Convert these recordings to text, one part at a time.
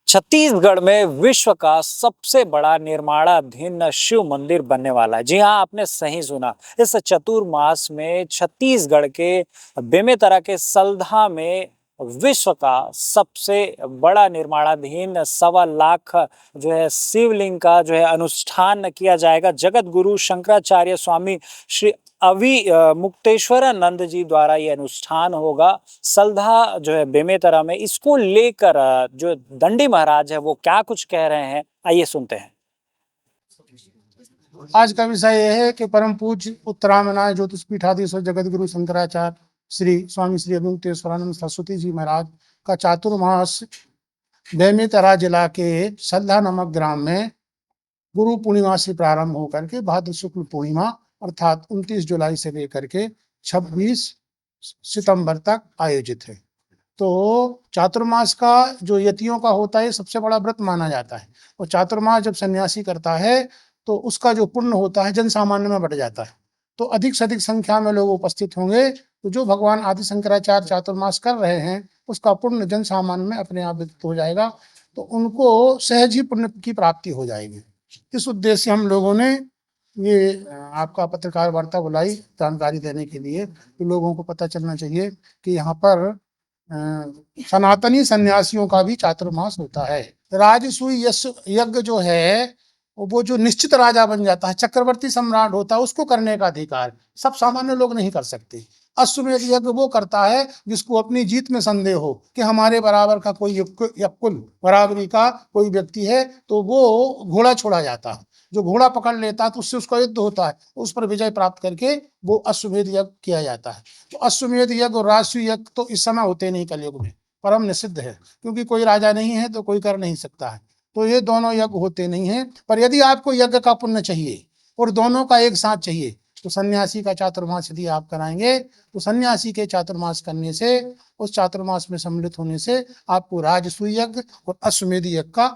छत्तीसगढ़ में विश्व का सबसे बड़ा निर्माणाधीन शिव मंदिर बनने वाला है। जी हाँ, आपने सही सुना। इस चतुर्मास में छत्तीसगढ़ के बेमेतरा के सल्धा में विश्व का सबसे बड़ा निर्माणाधीन 1.25 लाख जो है शिवलिंग का जो है अनुष्ठान किया जाएगा। जगत गुरु शंकराचार्य स्वामी श्री मुक्तेश्वरानंद जी द्वारा ये अनुष्ठान होगा। सल्धा जो है बेमेतरा में, इसको लेकर जो दंडी महाराज है वो क्या कुछ कह रहे हैं, आइए सुनते हैं। आज का विषय यह है कि परम पूज्य उत्तरामनाय ज्योतिषपीठाधीश्वर जगत गुरु शंकराचार्य श्री स्वामी श्री मुक्तेश्वरानंद सरस्वती जी महाराज का चातुर्मास बेमेतरा जिला के सल्धा नामक ग्राम में गुरु पूर्णिमा से प्रारंभ होकर के भाद्र शुक्ल पूर्णिमा अर्थात 29 जुलाई से लेकर के 26 सितंबर तक आयोजित है। तो चातुर्मास का जो यतियों का होता है सबसे बड़ा व्रत माना जाता है। और चातुर्मास जब सन्यासी करता है तो उसका जो पुण्य होता है जन सामान्य में बढ़ जाता है। तो अधिक से अधिक संख्या में लोग उपस्थित होंगे तो जो भगवान आदि शंकराचार्य चातुर्मास कर रहे हैं उसका पुण्य जन सामान्य में अपने आप व्यतीत हो जाएगा, तो उनको सहज ही पुण्य की प्राप्ति हो जाएगी। इस उद्देश्य से हम लोगों ने ये आपका पत्रकार वार्ता बुलाई जानकारी देने के लिए कि लोगों को पता चलना चाहिए कि यहाँ पर सनातनी सन्यासियों का भी चातुर्मास होता है। राजसूय यज्ञ जो है वो जो निश्चित राजा बन जाता है, चक्रवर्ती सम्राट होता है, उसको करने का अधिकार सब सामान्य लोग नहीं कर सकते। अश्वमेध यज्ञ वो करता है जिसको अपनी जीत में संदेह हो कि हमारे बराबर का कोई कुल बराबरी का कोई व्यक्ति है तो वो घोड़ा छोड़ा जाता है। जो घोड़ा पकड़ लेता है तो उससे उसका युद्ध होता है, उस पर विजय प्राप्त करके वो अश्वमेध यज्ञ किया जाता है। तो अश्वमेध यज्ञ और राजसूय यज्ञ तो इस समय होते नहीं, कलयुग में परम निषिद्ध है, क्योंकि कोई राजा नहीं है तो कोई कर नहीं सकता है। तो ये दोनों यज्ञ होते नहीं हैं। पर यदि आपको यज्ञ का पुण्य चाहिए और दोनों का एक साथ चाहिए तो सन्यासी का चातुर्मास यदि आप कराएंगे तो सन्यासी के चातुर्मास करने से, उस चातुर्मास में सम्मिलित होने से आपको राजसूय यज्ञ और अश्वमेध यज्ञ का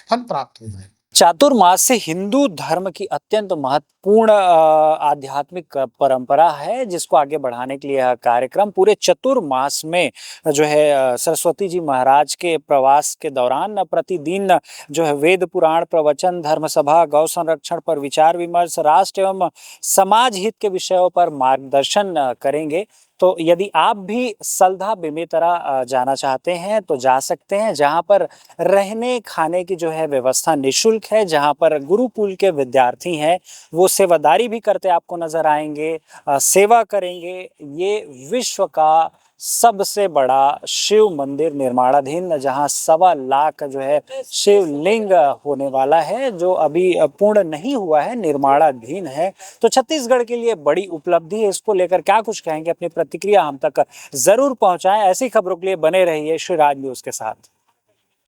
फल प्राप्त हो जाएगा। चातुर्मास से हिंदू धर्म की अत्यंत महत्वपूर्ण आध्यात्मिक परंपरा है, जिसको आगे बढ़ाने के लिए यह कार्यक्रम पूरे चतुर्मास में जो है सरस्वती जी महाराज के प्रवास के दौरान प्रतिदिन जो है वेद पुराण प्रवचन, धर्म सभा, गौ संरक्षण पर विचार विमर्श, राष्ट्र एवं समाज हित के विषयों पर मार्गदर्शन करेंगे। तो यदि आप भी सल्धा बेमेतरा जाना चाहते हैं तो जा सकते हैं, जहां पर रहने खाने की जो है व्यवस्था निःशुल्क है, जहां पर गुरुकुल के विद्यार्थी हैं वो सेवादारी भी करते आपको नजर आएंगे, सेवा करेंगे। ये विश्व का सबसे बड़ा शिव मंदिर निर्माणाधीन, जहां 1.25 लाख जो है शिवलिंग होने वाला है, जो अभी पूर्ण नहीं हुआ है, निर्माणाधीन है। तो छत्तीसगढ़ के लिए बड़ी उपलब्धि है। इसको लेकर क्या कुछ कहेंगे, अपनी प्रतिक्रिया हम तक जरूर पहुंचाएं। ऐसी खबरों के लिए बने रहिए श्री राज न्यूज के साथ।